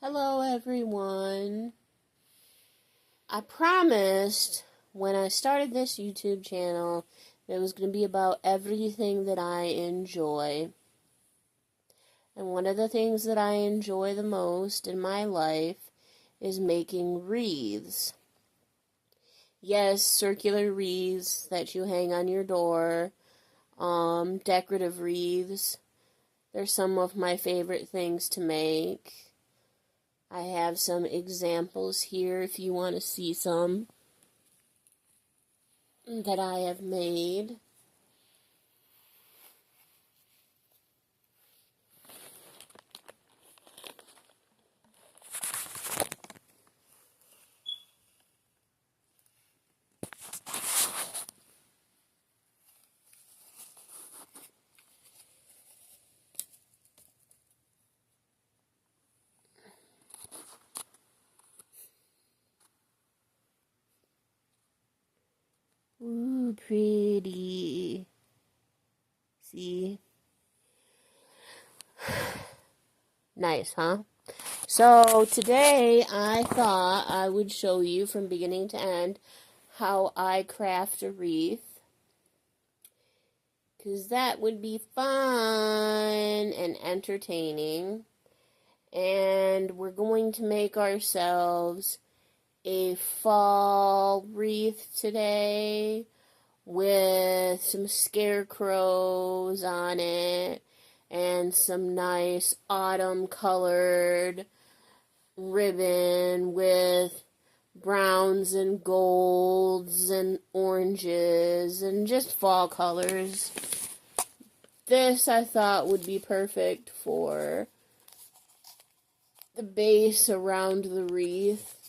Hello, everyone. I promised when I started this YouTube channel that it was going to be about everything that I enjoy. And one of the things that I enjoy the most in my life is making wreaths. Yes, circular wreaths that you hang on your door, decorative wreaths. They're some of my favorite things to make. I have some examples here if you want to see some that I have made. Ooh, pretty. See? Nice, huh? So today I thought I would show you from beginning to end how I craft a wreath. Because that would be fun and entertaining. And we're going to make ourselves a fall wreath today with some scarecrows on it and some nice autumn colored ribbon with browns and golds and oranges and just fall colors. This I thought would be perfect for the base around the wreath.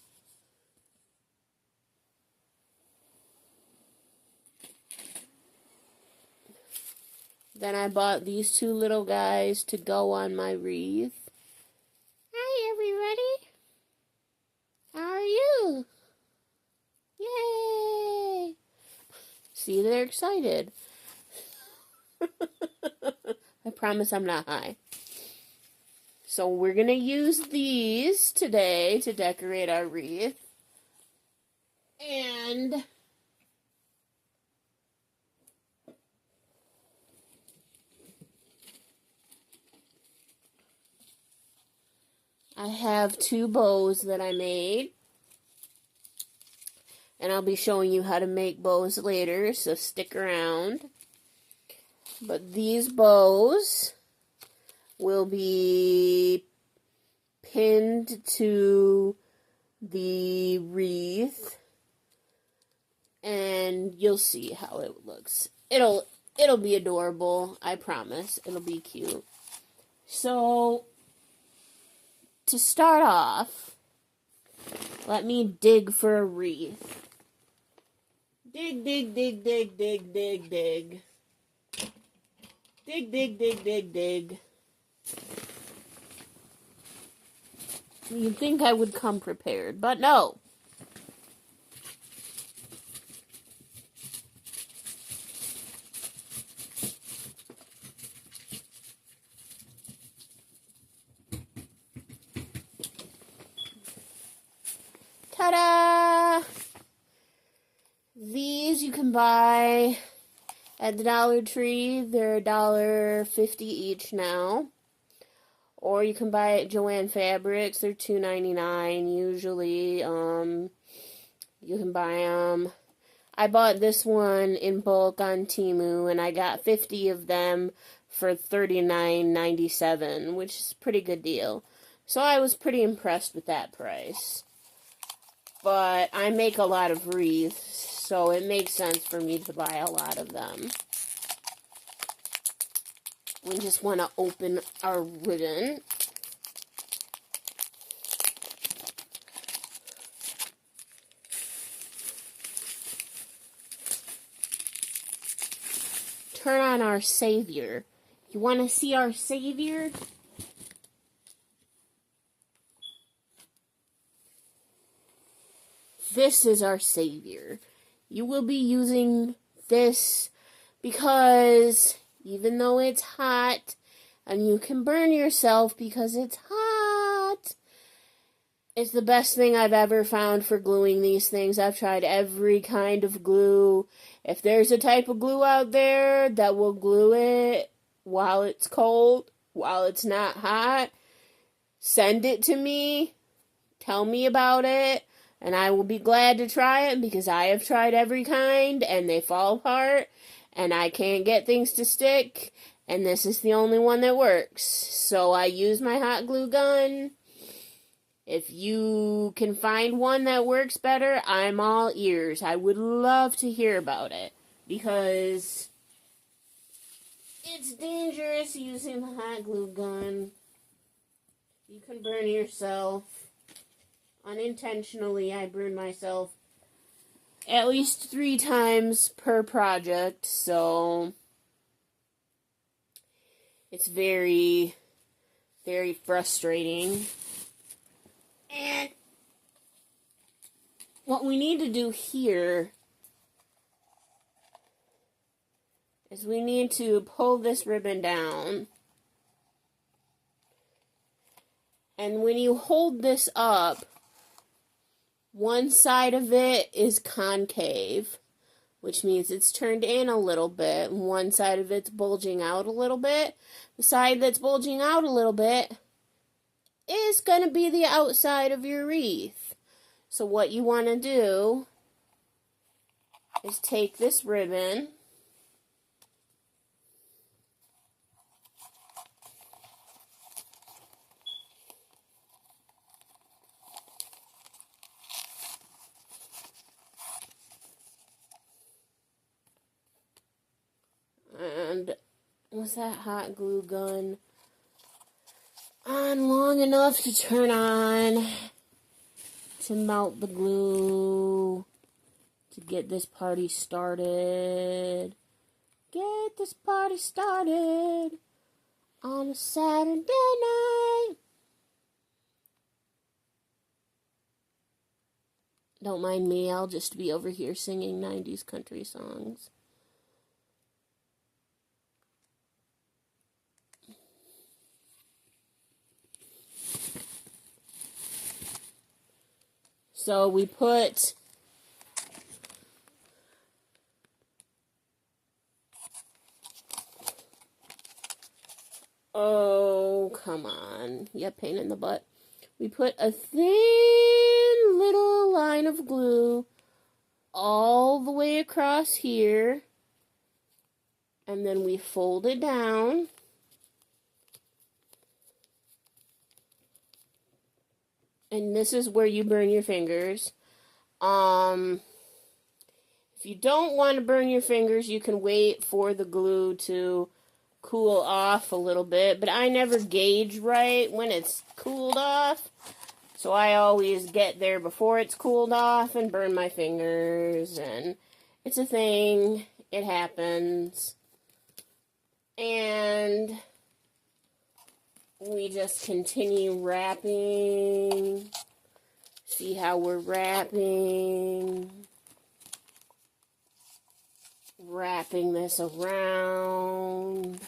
Then I bought these two little guys to go on my wreath. Hi, everybody. How are you? Yay! See, they're excited. I promise I'm not high. So we're going to use these today to decorate our wreath. And I have two bows that I made. And I'll be showing you how to make bows later, so stick around. But these bows will be pinned to the wreath. And you'll see how it looks. It'll be adorable, I promise. It'll be cute. So to start off, let me dig for a wreath. Dig, dig, dig, dig, dig, dig, dig. Dig, dig, dig, dig, dig. You'd think I would come prepared, but no. Ta-da! These you can buy at the Dollar Tree. They're $1.50 each now. Or you can buy at Joann Fabrics. They're $2.99 usually. You can buy them. I bought this one in bulk on Temu, and I got 50 of them for $39.97, which is a pretty good deal. So I was pretty impressed with that price. But I make a lot of wreaths, so it makes sense for me to buy a lot of them. We just want to open our ribbon. Turn on our savior. You want to see our savior? This is our savior. You will be using this because even though it's hot and you can burn yourself because it's hot, It's the best thing I've ever found for gluing these things. I've tried every kind of glue. If there's a type of glue out there that will glue it while it's cold, while it's not hot, send it to me. Tell me about it. And I will be glad to try it because I have tried every kind and they fall apart. And I can't get things to stick. And this is the only one that works. So I use my hot glue gun. If you can find one that works better, I'm all ears. I would love to hear about it because it's dangerous using the hot glue gun. You can burn yourself. Unintentionally, I burn myself at least 3 times per project, so it's very, very frustrating. And what we need to do here is we need to pull this ribbon down. And when you hold this up, one side of it is concave, which means it's turned in a little bit, and one side of it's bulging out a little bit. The side that's bulging out a little bit is going to be the outside of your wreath. So what you want to do is take this ribbon and was that hot glue gun on long enough to turn on to melt the glue to get this party started. Get this party started on a Saturday night. Don't mind me, I'll just be over here singing 90s country songs. So we put oh, come on. Yeah, pain in the butt. We put a thin little line of glue all the way across here. And then we fold it down. And this is where you burn your fingers. If you don't want to burn your fingers, you can wait for the glue to cool off a little bit. But I never gauge right when it's cooled off. So I always get there before it's cooled off and burn my fingers. And it's a thing. It happens. And we just continue wrapping. See how we're wrapping. Wrapping this around.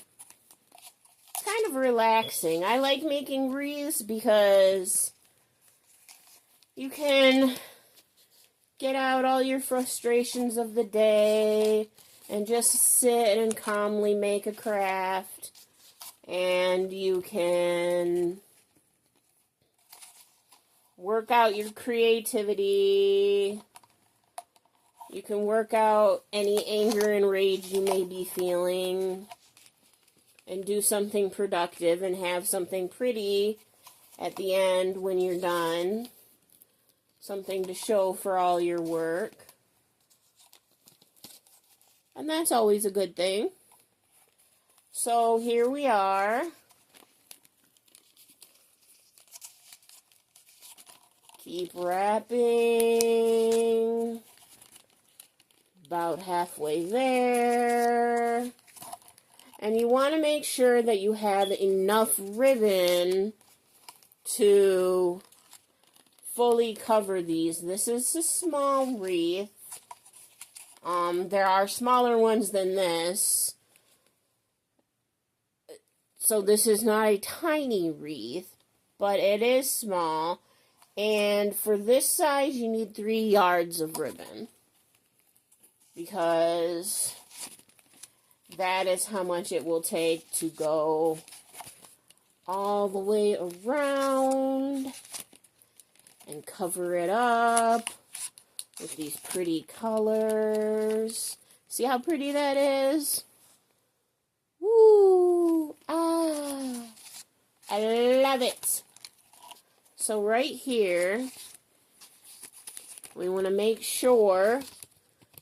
Kind of relaxing. I like making wreaths because you can get out all your frustrations of the day and just sit and calmly make a craft. And you can work out your creativity. You can work out any anger and rage you may be feeling. And do something productive and have something pretty at the end when you're done. Something to show for all your work. And that's always a good thing. So here we are. Keep wrapping. About halfway there. And you want to make sure that you have enough ribbon to fully cover these. This is a small wreath. There are smaller ones than this. So this is not a tiny wreath, but it is small. And for this size, you need 3 yards of ribbon. Because that is how much it will take to go all the way around and cover it up with these pretty colors. See how pretty that is? Woo! Ah! I love it! So right here, we want to make sure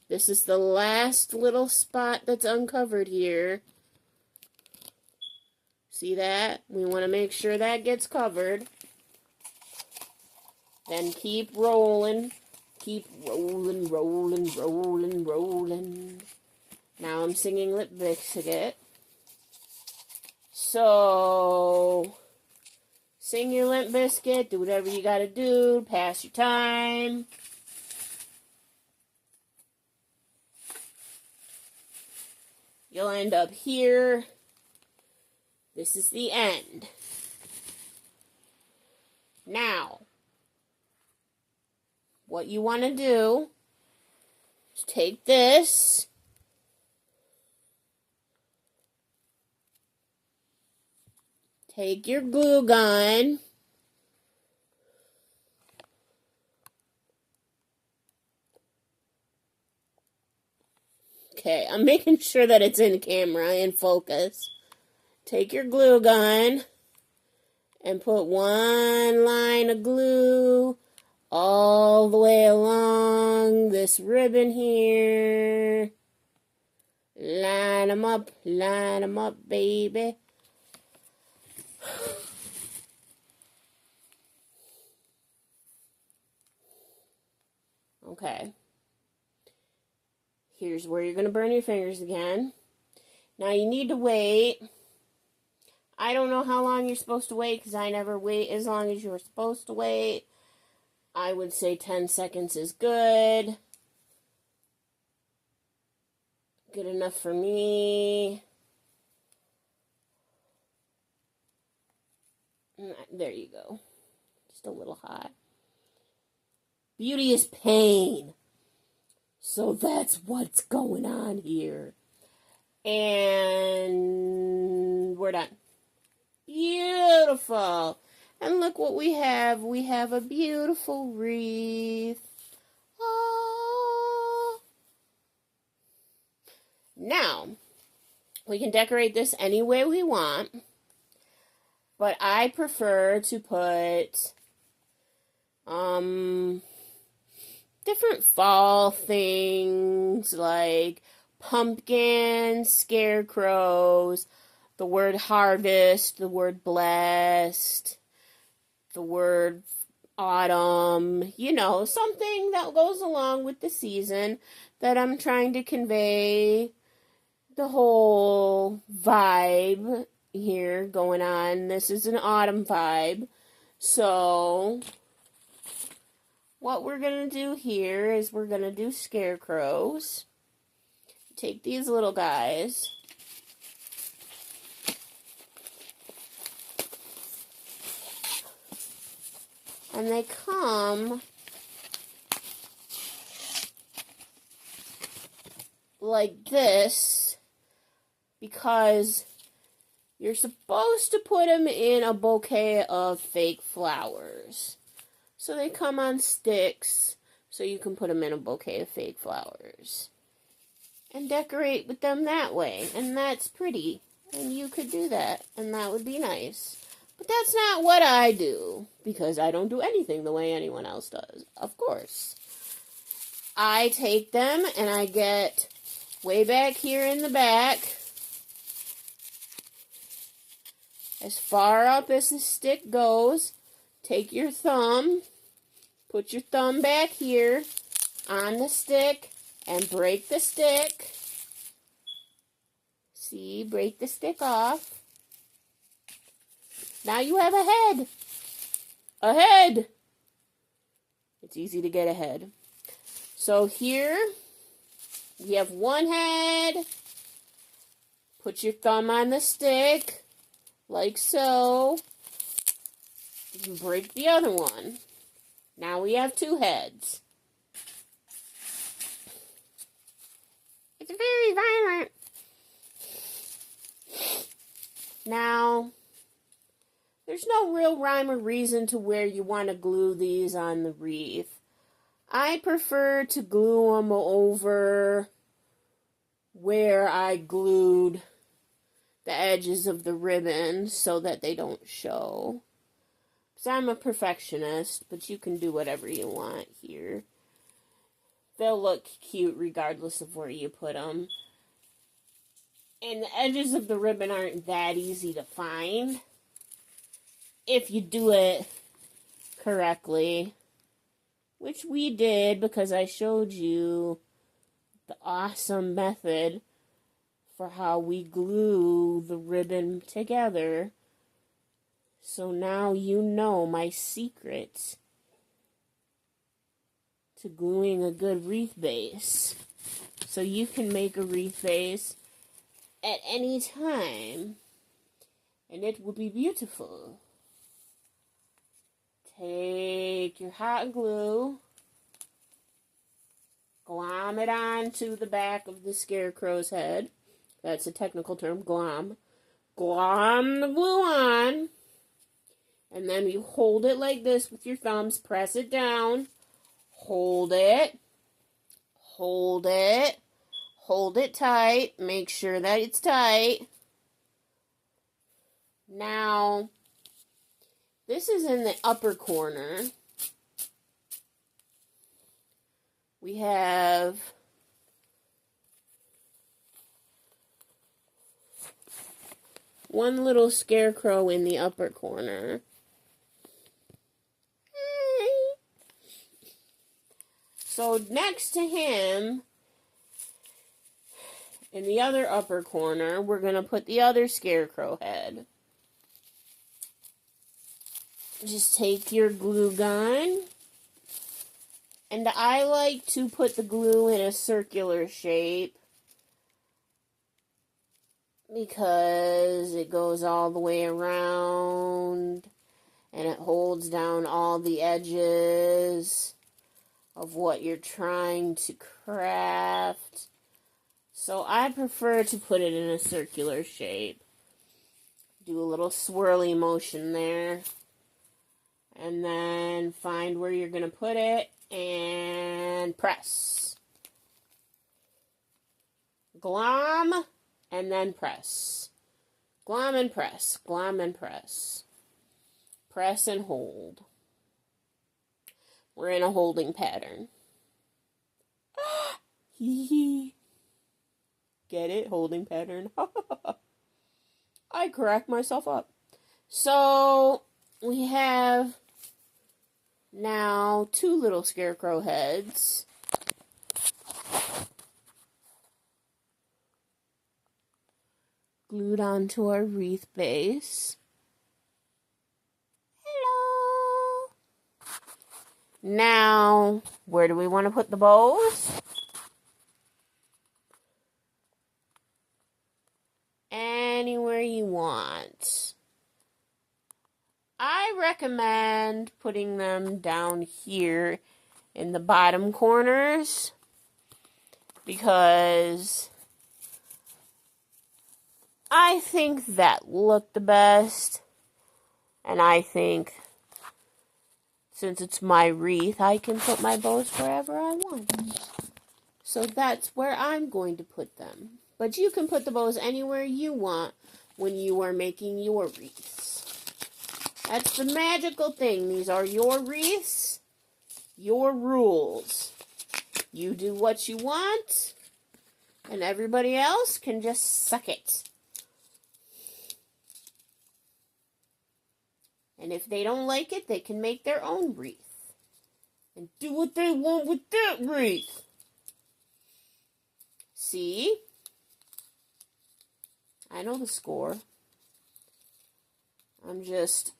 this is the last little spot that's uncovered here. See that? We want to make sure that gets covered. Then keep rolling. Keep rolling, rolling, rolling, rolling. Now I'm singing Lip Biscuit. So, sing your Limp Biscuit, do whatever you gotta do, pass your time. You'll end up here. This is the end. Now, what you want to do is take this, take your glue gun, okay, I'm making sure that it's in camera, in focus. Take your glue gun and put one line of glue all the way along this ribbon here. Line them up, baby. Okay. Here's where you're going to burn your fingers again. Now you need to wait. I don't know how long you're supposed to wait because I never wait as long as you're supposed to wait. I would say 10 seconds is good. Good enough for me. There you go. Just a little hot. Beauty is pain. So that's what's going on here. And we're done. Beautiful. And look what we have. We have a beautiful wreath. Aww. Now, we can decorate this any way we want. But I prefer to put different fall things like pumpkins, scarecrows, the word harvest, the word blessed, the word autumn, you know, something that goes along with the season that I'm trying to convey the whole vibe here going on. This is an autumn vibe. So, what we're going to do here is we're going to do scarecrows. Take these little guys. And they come like this because you're supposed to put them in a bouquet of fake flowers. So they come on sticks, so you can put them in a bouquet of fake flowers. And decorate with them that way. And that's pretty. And you could do that, and that would be nice. But that's not what I do, because I don't do anything the way anyone else does, of course. I take them, and I get way back here in the back, as far up as the stick goes. Take your thumb, put your thumb back here on the stick, and break the stick. See, break the stick off. Now you have a head. A head. It's easy to get a head. So here, you have one head. Put your thumb on the stick, like so. You break the other one. Now we have two heads. It's very violent. Now, there's no real rhyme or reason to where you want to glue these on the wreath. I prefer to glue them over where I glued the edges of the ribbon so that they don't show. So I'm a perfectionist, but you can do whatever you want here. They'll look cute regardless of where you put them. And the edges of the ribbon aren't that easy to find if you do it correctly, which we did because I showed you the awesome method for how we glue the ribbon together. So now you know my secret to gluing a good wreath base. So you can make a wreath base at any time, and it will be beautiful. Take your hot glue, glom it onto the back of the scarecrow's head. That's a technical term, glom. Glom the glue on, and then you hold it like this with your thumbs, press it down, hold it, hold it, hold it tight, make sure that it's tight. Now, this is in the upper corner. We have one little scarecrow in the upper corner. So next to him, in the other upper corner, we're going to put the other scarecrow head. Just take your glue gun, and I like to put the glue in a circular shape because it goes all the way around and it holds down all the edges of what you're trying to craft. So I prefer to put it in a circular shape. Do a little swirly motion there. And then find where you're going to put it and press. Glom and then press. Glom and press. Glom and press. Press and hold. We're in a holding pattern. Get it? Holding pattern. I cracked myself up. So we have now two little scarecrow heads. Glued onto our wreath base. Hello. Now, where do we want to put the bows? Anywhere you want. I recommend putting them down here in the bottom corners because I think that looked the best, and I think since it's my wreath, I can put my bows wherever I want. So that's where I'm going to put them. But you can put the bows anywhere you want when you are making your wreaths. That's the magical thing. These are your wreaths, your rules. You do what you want, and everybody else can just suck it. And if they don't like it, they can make their own wreath. And do what they want with that wreath. See? I know the score. I'm just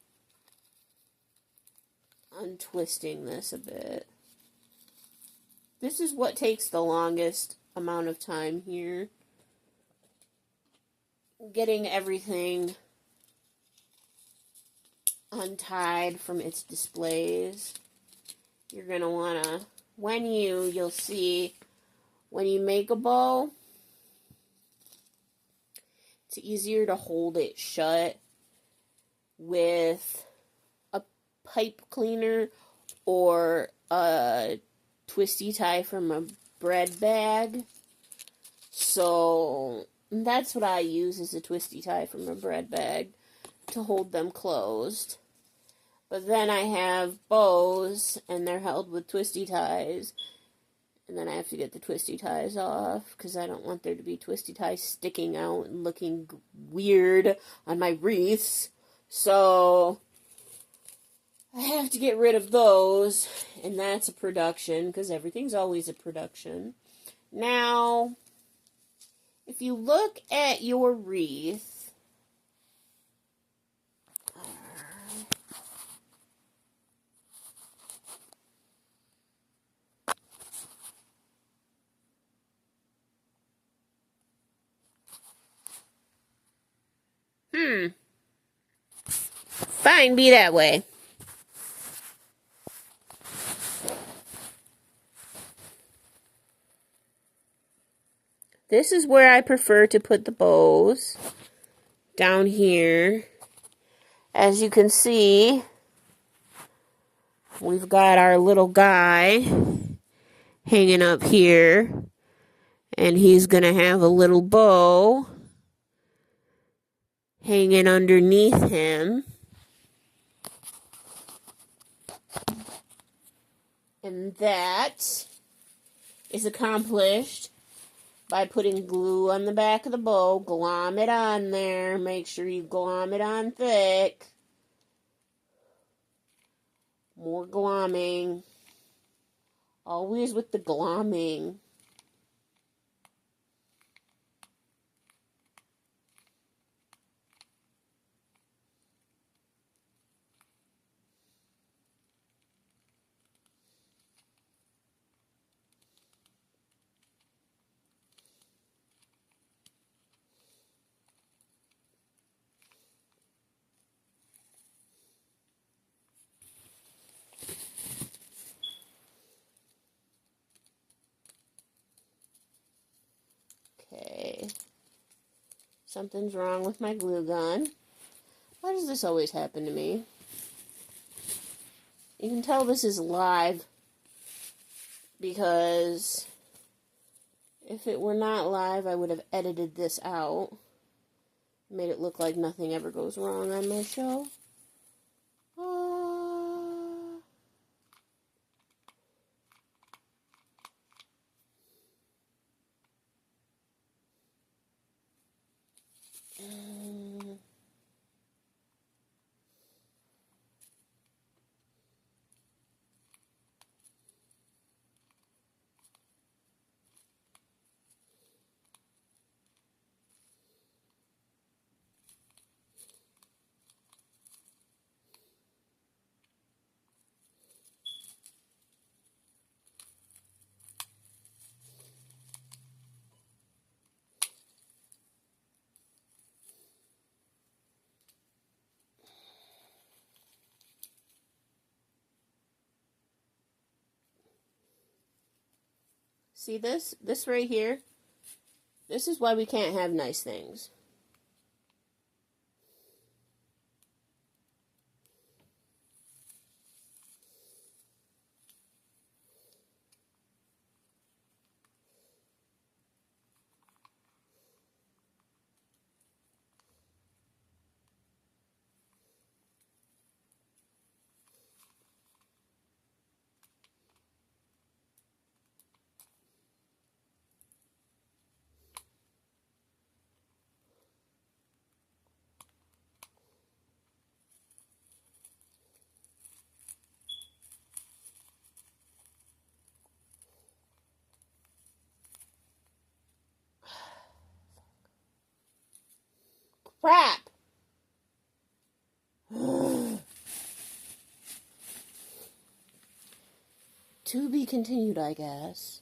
untwisting this a bit. This is what takes the longest amount of time here. Getting everything untied from its displays. you're going to want to, you'll see, when you make a bow, it's easier to hold it shut with a pipe cleaner or a twisty tie from a bread bag. So that's what I use, is a twisty tie from a bread bag to hold them closed. But then I have bows, and they're held with twisty ties. And then I have to get the twisty ties off, because I don't want there to be twisty ties sticking out and looking weird on my wreaths. So I have to get rid of those, and that's a production, because everything's always a production. Now, if you look at your wreath, fine, be that way. This is where I prefer to put the bows, down here. As you can see, we've got our little guy hanging up here, and he's going to have a little bow hanging underneath him. And that is accomplished by putting glue on the back of the bow, glom it on there, make sure you glom it on thick. More glomming. Always with the glomming. Okay. Something's wrong with my glue gun. Why does this always happen to me? You can tell this is live, because if it were not live, I would have edited this out. Made it look like nothing ever goes wrong on my show. See this? This right here? This is why we can't have nice things. Crap! To be continued, I guess.